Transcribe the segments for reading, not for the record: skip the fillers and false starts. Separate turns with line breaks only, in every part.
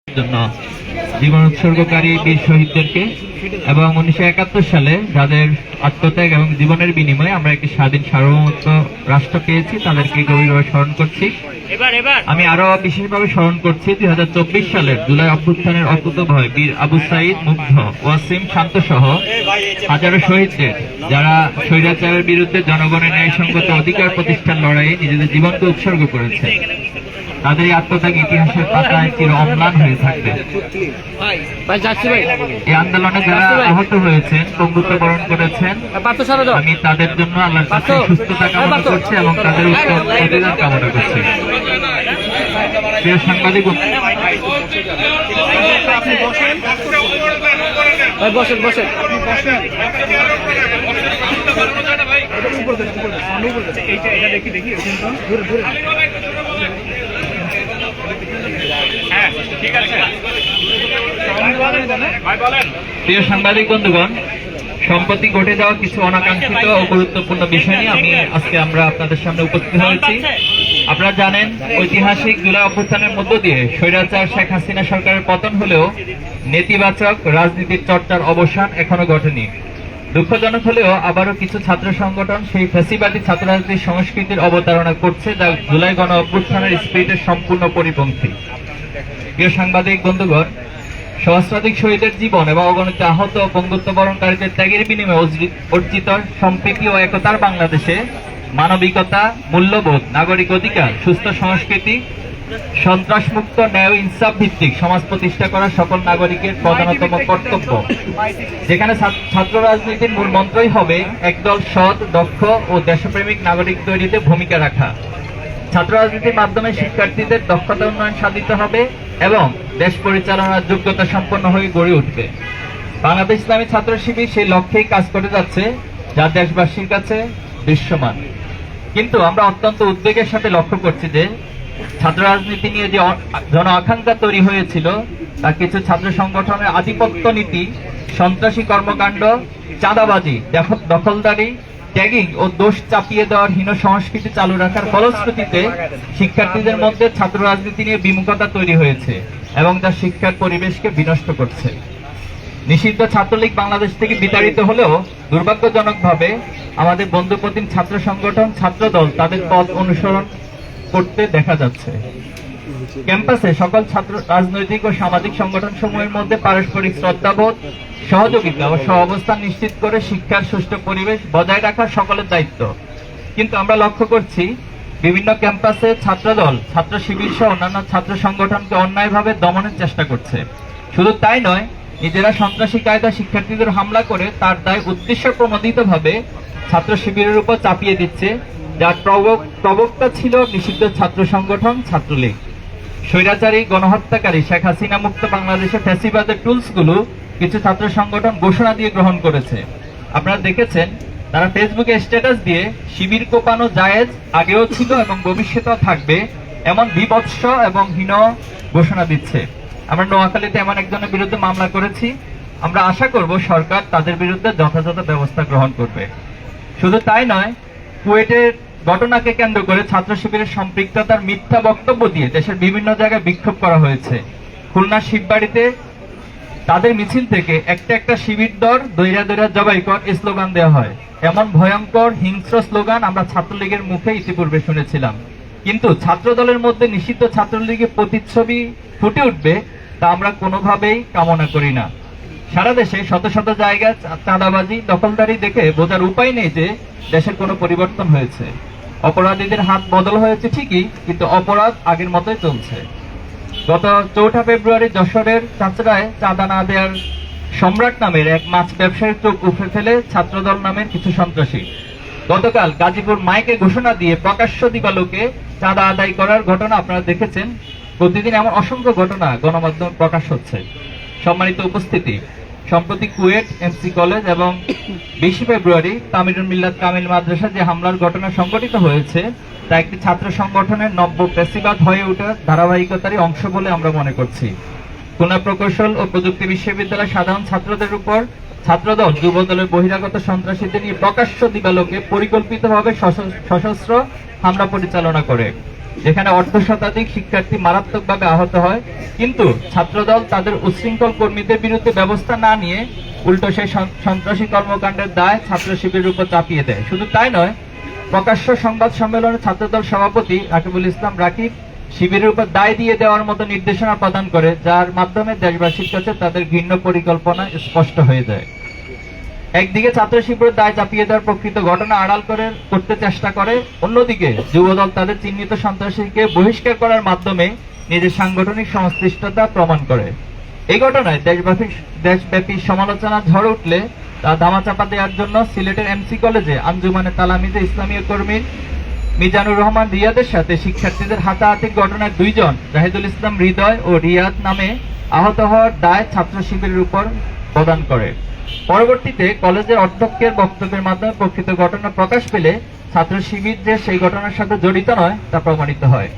জন্য জীবন উৎসর্গকারী বীর শহীদদেরকে এবং 1971 সালে যাদের আত্মত্যাগ এবং জীবনের বিনিময়ে আমরা একটি স্বাধীন সার্বভৌমত্ব রাষ্ট্র পেয়েছি তাদেরকে গভীরভাবে স্মরণ করছি। আমি আরো বিশেষভাবে স্মরণ করছি 2024 সালের জুলাই অভ্যুত্থানের অকুতোভয় বীর আবু সাঈদ, মুগ্ধ, ওয়াসিম, শান্ত সহ হাজারো শহীদদের যারা স্বৈরাচারের বিরুদ্ধে জনগণের ন্যায়সঙ্গত অধিকার প্রতিষ্ঠার লড়াইয়ে নিজেদের জীবনকে উৎসর্গ করেছে। তাদের এই আত্মত্যাগ ইতিহাসের পাতায় চির অম্লান হয়ে থাকবে। এই আন্দোলনে যারা আহত হয়েছেন, বন্ধুত্ব বরণ করেছেন, আমি তাদের জন্য আল্লাহর কাছে সুস্থতা কামনা করছি এবং তাদের উত্তম প্রতিদান কামনা করছি। প্রিয় সাংবাদিক,
বসেন বসেন
প্রিয় সাংবাদিক বন্ধুগণ, সম্প্রতি ঘটে যাওয়া কিছু অনাকাঙ্ক্ষিত ও গুরুত্বপূর্ণ বিষয় নিয়ে আমরা আপনাদের সামনে উপস্থিত হয়েছি। আপনারা জানেন, ঐতিহাসিক জুলাই অভ্যুত্থানের মধ্য দিয়ে স্বৈরাচার শেখ হাসিনা সরকারের পতন হলেও নেতিবাচক রাজনীতির চর্চার অবসান এখনো ঘটেনি। দুঃখজনক হলেও আবারও কিছু ছাত্র সংগঠন সেই ফ্যাসিবাদী ছাত্র রাজনীতির সংস্কৃতির অবতারণা করছে, যা জুলাই গণ অভ্যুত্থানের স্পিরিটের সম্পূর্ণ পরিপন্থী। প্রিয় সাংবাদিক বন্ধুগণ, সহস্রাধিক শহীদের জীবন এবং অগণিত আহত বন্ধুত্ব বরণকারীদের ত্যাগের বিনিময়ে অর্জিত সম্প্রীতি ও একতার বাংলাদেশে মানবিকতা, মূল্যবোধ, নাগরিক অধিকার, সুস্থ সংস্কৃতি, সন্ত্রাসমুক্ত, ন্যায় ইনসাফ ভিত্তিক সমাজ প্রতিষ্ঠা করা সকল নাগরিকের প্রধানতম কর্তব্য। যেখানে ছাত্র রাজনীতির মূল মন্ত্রই হবে একদল সৎ, দক্ষ ও দেশপ্রেমিক নাগরিক তৈরিতে ভূমিকা রাখা। ছাত্র রাজনীতির মাধ্যমে শিক্ষার্থীদের দক্ষতা উন্নয়ন সাধিত হবে এবং দেশ পরিচালনার যোগ্যতা সম্পন্ন হয়ে গড়ে উঠবে। বাংলাদেশ ইসলামী ছাত্র শিবির সেই লক্ষ্যেই কাজ করে যাচ্ছে, যা দেশবাসীর কাছে দৃশ্যমান। কিন্তু আমরা অত্যন্ত উদ্বেগের সাথে লক্ষ্য করছি যে ছাত্র রাজনীতি নিয়ে যে জন আকাঙ্ক্ষা তৈরি হয়েছিল, তা কিছু ছাত্র সংগঠনের আধিপত্য নীতি, সন্ত্রাসী কর্মকাণ্ড, চাঁদাবাজি, দখলদারি, ট্যাগিং ও দোষ চাপিয়ে দেওয়ার হীন সংস্কৃতি চালু রাখার ফলশ্রুতিতে শিক্ষার্থীদের মধ্যে ছাত্র রাজনীতি নিয়ে বিমুখতা তৈরি হয়েছে এবং তা শিক্ষার পরিবেশকে বিনষ্ট করছে। নিষিদ্ধ ছাত্রলীগ বাংলাদেশ থেকে বিতাড়িত হলেও দুর্ভাগ্যজনকভাবে আমাদের বন্ধুপ্রতিম ছাত্র সংগঠন, ছাত্রদল তাদের পথ অনুসরণ করতে দেখা যাচ্ছে। ক্যাম্পাসে সকল ছাত্র রাজনৈতিক ও সামাজিক সংগঠন সমূহের মধ্যে পারস্পরিক শ্রদ্ধাবোধ, সহযোগিতা ও সহাবস্থান নিশ্চিত করে শিক্ষার সুষ্ঠু পরিবেশ বজায় রাখা সকলের দায়িত্ব। কিন্তু আমরা লক্ষ্য করছি, বিভিন্ন ক্যাম্পাসে ছাত্রদল, ছাত্র শিবির সহ অন্যান্য ছাত্র সংগঠনকে অন্যায়ভাবে দমনের চেষ্টা করছে। শুধু তাই নয়, নিজেরা সন্ত্রাসী কায়দা শিক্ষার্থীদের হামলা করে তার দায় উদ্দেশ্য প্রণোদিতভাবে ছাত্র শিবিরের উপর চাপিয়ে দিচ্ছে, যার প্রবক্তা ছিল নিষিদ্ধ ছাত্র সংগঠন ছাত্রলীগ। স্বৈরাচারী গণহত্যাকারী শেখ হাসিনা মুক্ত বাংলাদেশে ফ্যাসিবাদের টুলসগুলো কিছু ছাত্র সংগঠন ঘোষণা দিয়ে গ্রহণ করেছে। আপনারা দেখেছেন, তারা ফেসবুকে স্ট্যাটাস দিয়ে শিবির কোপানো জায়েজ, আগেও ছিল এবং ভবিষ্যতেও থাকবে, এমন বিভৎস এবং হীন ঘোষণা দিচ্ছে। আমরা নোয়াখালীতে এমন একজনের বিরুদ্ধে মামলা করেছি। আমরা আশা করব সরকার তাদের বিরুদ্ধে যথাযথ ব্যবস্থা গ্রহণ করবে। শুধু তাই নয়, কুয়েটের ঘটনাকে কেন্দ্র করে ছাত্র শিবিরের সম্পৃক্ততার মিথ্যা বক্তব্য দিয়ে দেশের বিভিন্ন জায়গায় বিক্ষোভ করা হয়েছে। খুলনার শিববাড়িতে তাদের মিছিল থেকে একটা শিবির দর দৈরা দৈরা জবাই কর স্লোগান দেওয়া হয়। এমন ভয়ঙ্কর হিংস্র স্লোগান আমরা ছাত্রলীগের মুখে ইতিপূর্বে শুনেছিলাম। কিন্তু ছাত্র দলের মধ্যে নিষিদ্ধ ছাত্রলীগের প্রতিচ্ছবি ফুটে উঠবে, তা আমরা কোনোভাবেই কামনা করি না। সারা দেশে শত শত জায়গায় চাঁদাবাজি, দখলদারি দেখে বোঝার উপায় নেই যে দেশের কোনো পরিবর্তন হয়েছে। অপরাধীদের হাত বদল হয়েছে ঠিকই, কিন্তু অপরাধ আগের মতোই চলছে। গত 4 ফেব্রুয়ারি যশোরের চাচড়ায় চাঁদা না দেওয়ার সম্রাট নামের এক মাছ ব্যবসায়ীর চোখ উপড়ে ফেলে ছাত্রদল নামের কিছু সন্ত্রাসী। গতকাল গাজীপুর মাইকে ঘোষণা দিয়ে প্রকাশ্য দিবালোকে চাঁদা আদায় করার ঘটনা আপনারা দেখেছেন। প্রতিদিন এমন অসংখ্য ঘটনা গণমাধ্যম প্রকাশ হচ্ছে। সম্মানিত উপস্থিতি, সম্প্রতি কুয়েট এমসি কলেজ এবং 20 ফেব্রুয়ারি তামিরুল মিল্লাত কামিল মাদ্রাসা যে হামলার ঘটনা সংঘটিত হয়েছে, তা একটি ছাত্র সংগঠনের নব্য ফ্যাসিবাদ হয়ে ওঠার ধারাবাহিকতারই অংশ বলে আমরা মনে করছি। খুলনা প্রকৌশল ও প্রযুক্তি বিশ্ববিদ্যালয়ের সাধারণ ছাত্রদের উপর ছাত্রদল, যুবদলের বহিরাগত সন্ত্রাসীদের নিয়ে প্রকাশ্য দিবালোকে পরিকল্পিতভাবে সশস্ত্র হামলা পরিচালনা করে। যেখানে অর্ধশতাধিক শিক্ষার্থী মারাত্মকভাবে আহত হয়, কিন্তু ছাত্রদল তাদের উচ্ছৃঙ্খল কর্মীদের বিরুদ্ধে ব্যবস্থা না নিয়ে উল্টো সেই সন্ত্রাসী কর্মকাণ্ডের দায় ছাত্র শিবিরের উপর চাপিয়ে দেয়। শুধু তাই নয়, প্রকাশ্য সংবাদ সম্মেলনে ছাত্রদল সভাপতি রাকিবুল ইসলাম রাকিব শিবিরের উপর দায় দিয়ে দেওয়ার মতো নির্দেশনা প্রদান করে, যার মাধ্যমে দেশবাসীর কাছে তাদের ঘৃণ্য পরিকল্পনা স্পষ্ট হয়ে যায়। একদিকে ছাত্র শিবিরের দায় চাপিয়ে দেওয়ার প্রকৃত ঘটনা আড়াল করতে চেষ্টা করে, অন্যদিকে যুবদল তাদের চিহ্নিত সন্ত্রাসীকে বহিষ্কার করার মাধ্যমে নিজের সাংগঠনিক সংশ্লিষ্টতা প্রমাণ করে। এই ঘটনায় দেশব্যাপী সমালোচনা ঝড় উঠলে তা ধামাচাপা দেওয়ার জন্য সিলেটের এমসি কলেজে আঞ্জুমানে তালামিজে ইসলামীয় কর্মী মিজানুর রহমান রিয়াদের সাথে শিক্ষার্থীদের হাতাহাতির ঘটনায় 2 জন জাহিদুল ইসলাম হৃদয় ও রিয়াদ নামে আহত হওয়ার দায় ছাত্র শিবিরের উপর প্রদান করে। পরবর্তীতে কলেজের অধ্যক্ষের বক্তব্যের মাধ্যমে প্রকৃত ঘটনা প্রকাশ পেলে ছাত্র শিবির যে সেই ঘটনার সাথে জড়িত নয় তা প্রমাণিত হয়।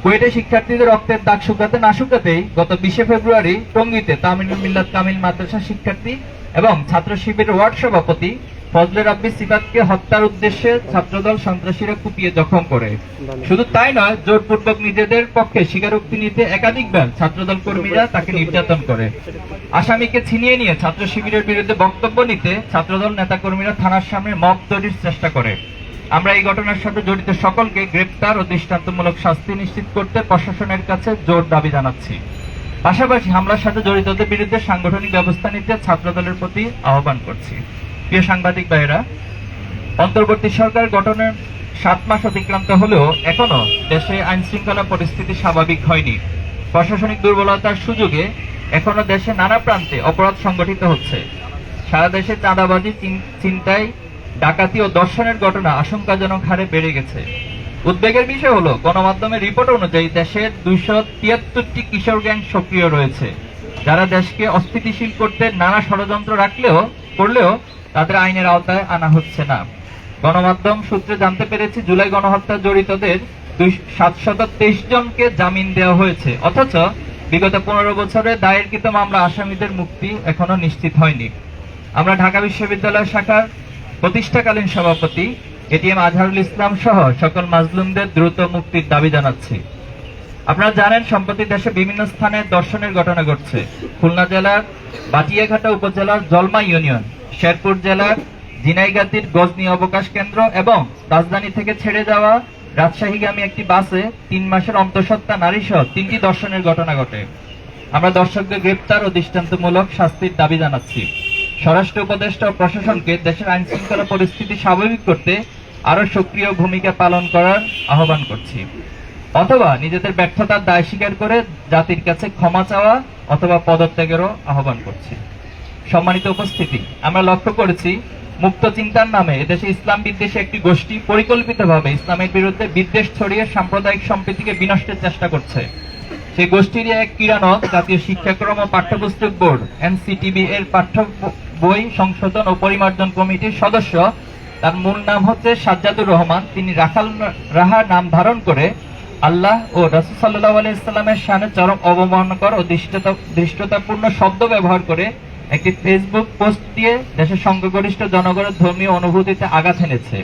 কুয়েটে শিক্ষার্থীদের রক্তের দাগ শুকাতে না শুকাতেই গত 20 ফেব্রুয়ারি টঙ্গীতে তামিলুল মিল্লাত কামিল মাদ্রাসা শিক্ষার্থী এবং ছাত্র শিবিরের ওয়ার্ড সভাপতি ফজলে রাব্বি সিফাতকে হত্যার উদ্দেশ্যে ছাত্রদল সন্ত্রাসীরা কুপিয়ে জখম করে। শুধু তাই নয়, জোরপূর্বক নিজেদের পক্ষে স্বীকারোক্তি নিতে একাধিকবার ছাত্রদল কর্মীরা তাকে নির্যাতন করে। আসামিকে ছিনিয়ে নিয়ে ছাত্র শিবিরের বিরুদ্ধে বক্তব্য নিতে ছাত্রদল নেতাকর্মীরা থানার সামনে মব তৈরির চেষ্টা করে। আমরা এই ঘটনার সাথে জড়িত সকলকে গ্রেপ্তার ও দৃষ্টান্তমূলক শাস্তি নিশ্চিত করতে প্রশাসনের কাছে জোর দাবি জানাচ্ছি। পাশাপাশি হামলার সাথে জড়িতদের বিরুদ্ধে সাংগঠনিক ব্যবস্থা নিতে ছাত্রদলের প্রতি আহ্বান করছি। প্রিয় সাংবাদিক ভাইয়েরা, অন্তর্বর্তী সরকার গঠনের 7 মাস অতিক্রান্ত হলেও এখনো দেশে আইন শৃঙ্খলা পরিস্থিতি স্বাভাবিক হয়নি। প্রশাসনিক দুর্বলতার সুযোগে এখনো দেশে নানা প্রান্তে অপরাধ সংগঠিত হচ্ছে। সারা দেশে চাঁদাবাজি, ছিনতাই, ডাকাতি ও ধর্ষণের ঘটনা আশঙ্কাজনক হারে বেড়ে গেছে। উদ্বেগের বিষয় হলো, গণমাধ্যমের রিপোর্ট অনুযায়ী দেশের 273টি কিশোর গ্যাং সক্রিয় রয়েছে, যারা দেশকে অস্থিতিশীল করতে নানা ষড়যন্ত্র করলেও তাদের আইনের আওতায় আনা হচ্ছে না। গণমাধ্যম সূত্রে জানতে পেরেছি, জুলাই গণহত্যা জড়িতদের 723 জনকে জামিন দেওয়া হয়েছে, অথচ বিগত 15 বছরে দায়েরকৃত মামলা আসামিদের মুক্তি এখনো নিশ্চিত হয়নি। আমরা ঢাকা বিশ্ববিদ্যালয় শাখার প্রতিষ্ঠাকালীন সভাপতি এটিএম আজহারুল ইসলাম সহ সকল মাজলুমদের দ্রুত মুক্তির দাবি জানাচ্ছি। আপনারা জানেন, সম্প্রতি দেশে বিভিন্ন স্থানে ধর্ষণের ঘটনা ঘটছে। খুলনা জেলার বাটিয়াঘাটা উপজেলার জলমা ইউনিয়ন, শেরপুর জেলার ঝিনাইগাতীর গজনী অবকাশ কেন্দ্র এবং রাজধানী থেকে ছেড়ে যাওয়া রাজশাহীগামী একটি বাসে 3 মাসের অন্তঃসত্ত্বা নারী সহ 3টি ধর্ষণের ঘটনা ঘটে। আমরা দর্শকদের গ্রেপ্তার ও দৃষ্টান্তমূলক শাস্তির দাবি জানাচ্ছি। স্বরাষ্ট্র উপদেষ্টা ও প্রশাসনকে দেশের আইন শৃঙ্খলা পরিস্থিতি স্বাভাবিক করতে আরো সক্রিয় ভূমিকা পালন করার আহ্বান করছি, অথবা নিজেদের ব্যর্থতার দায় স্বীকার করে জাতির কাছে ক্ষমা চাওয়া অথবা পদত্যাগেরও আহ্বান করছি। সম্মানিত উপস্থিতি, আমরা লক্ষ্য করেছি, মুক্ত চিন্তার নামে এদেশে ইসলাম বিদ্বেষী একটি গোষ্ঠী পরিকল্পিতভাবে ইসলামের বিরুদ্ধে বিদ্বেষ ছড়িয়ে সাম্প্রদায়িক সম্প্রীতিকে বিনষ্টের চেষ্টা করছে। সেই গোষ্ঠীরই এক কিরানক জাতীয় শিক্ষাক্রম ও পাঠ্যপুস্তক বোর্ড এনসিটিবি এর পাঠ্য বই সংশোধন ও পরিমার্জন কমিটির সদস্য, তার মূল নাম হচ্ছে সাজ্জাদুর রহমান। তিনি রাহার নাম ধারণ করে আল্লাহ ও রাসূল সাল্লাল্লাহু আলাইহি ওয়াসাল্লামের শানে চরম অবমাননাকর ও দৃষ্টতাপূর্ণ শব্দ ব্যবহার করে একটি ফেসবুক পোস্ট দিয়ে দেশের সংখ্যাগরিষ্ঠ জনগণের ধর্মীয় অনুভূতিতে আঘাত এনেছে,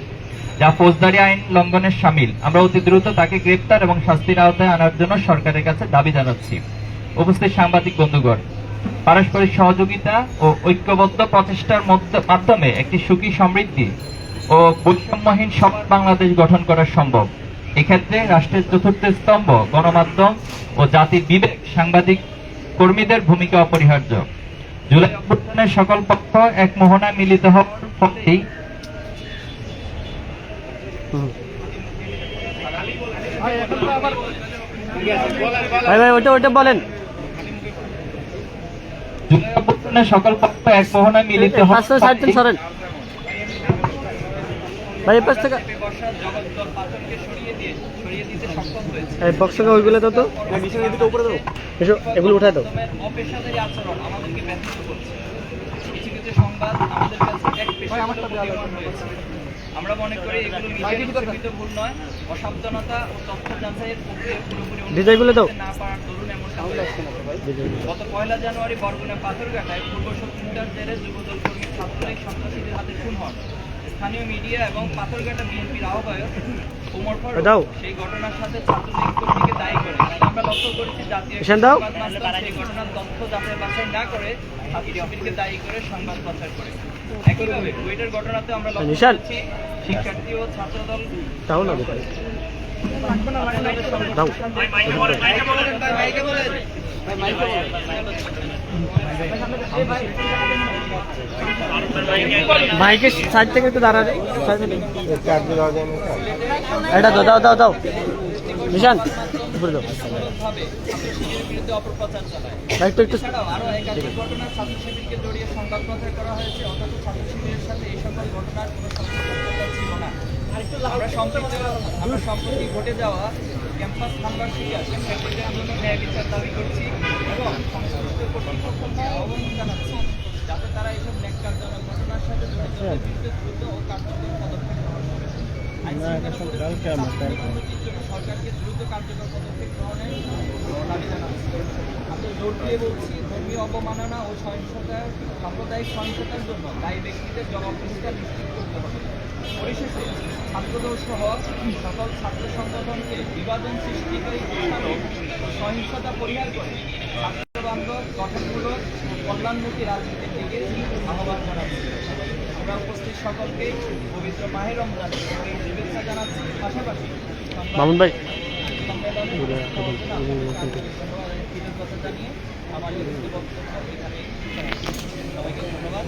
যা ফৌজদারি আইন লঙ্ঘনের শামিল। আমরা অতি দ্রুত তাকে গ্রেপ্তার এবং শাস্তির আওতায় আনার জন্য সরকারের কাছে দাবি জানাচ্ছি। উপস্থিত সাংবাদিক বন্ধুগণ, পারস্পরিক সহযোগিতা ও ঐক্যবদ্ধ প্রচেষ্টার মাধ্যমে একটি সুখী, সমৃদ্ধি ও বৈষম্যহীন সমাজ বাংলাদেশ গঠন করা সম্ভব। এক্ষেত্রে রাষ্ট্রের চতুর্থ স্তম্ভ গণমাধ্যম ও জাতির বিবেক, সাংবাদিক কর্মীদের ভূমিকা অপরিহার্য। জুলাই অভ্যুত্থানের সকল পক্ষ এক মোহনায় মিলিত হওয়ার ফলেই সকল পক্ষ এক মোহনায় মিলিত হওয়ার
ওইগুলো তো এগুলো উঠায় দাও।
অপেশাদারী আচরণ আমাদেরকে ব্যথিত করছে। কিছু কিছু সংবাদ আমাদের কাছে এক পেশাগত হয়েছে। আমরা মনে করি এগুলো মিডিয়ার ভুল নয়, অসাবধানতা ও তথ্য যাচাইয়ের প্রক্রিয়া পুরোপুরি না পারার দরুন এমন গত 1 জানুয়ারি বরগুনা পাথরঘাটায় পূর্ব শত্রুতার জেরে যুবদল কর্মী ছাত্রলীগ সন্ত্রাসীদের হাতে খুন হন
স্থানীয় মিডিয়া এবং পাথরঘাটা বিএনপির আহ্বায়ক ওমর ফারুক সেই ঘটনার সাথে ছাত্রলীগ কর্মীকে দায়ী করে। আমরা লক্ষ্য করেছি জাতীয় সংবাদ মাধ্যম সেই ঘটনার তথ্য যাচাই বাছাই না করে ছাত্র শিবিরকে দায়ী করে সংবাদ প্রচার করে। একইভাবে কুয়েটের ঘটনাতে আমরা লক্ষ্য করেছি শিক্ষার্থী ও ছাত্রদল
মাইকের সাইড থেকে একটু দাঁড়া এটা দাও দাও দাও নিশান উপরে দাও
বিরুদ্ধে অপপ্রচার চালায়।
একটু একটু
এছাড়াও আরো একাধিক ঘটনা ছাত্র শিবিরকে জড়িয়ে সংবাদ প্রচার করা হয়েছে, অথচ ছাত্র শিবিরের সাথে এই সকল ঘটনার কোনো সম্পর্ক ছিল না। আমরা সম্প্রতি ঘটে যাওয়া ক্যাম্পাস হামলার শিকার শিক্ষার্থীদের জন্য ন্যায় বিচার দাবি করছি এবং সংশ্লিষ্ট কর্তৃপক্ষকে আহ্বান জানাচ্ছি যাতে তারা এইসব ন্যাক্কারজনক ঘটনার সাথে জড়িতদের বিরুদ্ধে দ্রুত ও কার্যকর পদক্ষেপ গ্রহণ করে। সরকারকে দ্রুত কার্যকর পদক্ষেপ গ্রহণের দাবি জানাচ্ছি। আমরা জোর দিয়ে বলছি, ধর্মীয় অবমাননা ও সহিংসতা, সাম্প্রদায়িক সহিংসতার জন্য দায়ী ব্যক্তিদের জবাবদিহিতা নিশ্চিত করতে হবে। পরিশেষে ছাত্রদল সহ সকল ছাত্র সংগঠনকে বিভাজন সৃষ্টিকারী ঘোষণা ও সহিংসতা পরিহার করে ছাত্রবান্ধব গঠনমূলক ও কল্যাণমুখী রাজনীতির দিকে আহ্বান জানাচ্ছি। আমরা উপস্থিত সকলকে পবিত্র মাহে রমজানের শুভেচ্ছা জানাচ্ছি। পাশাপাশি
মামুন ভাই
কৃতজ্ঞতা জানিয়ে আমার বক্তব্য এখানে সবাইকে ধন্যবাদ।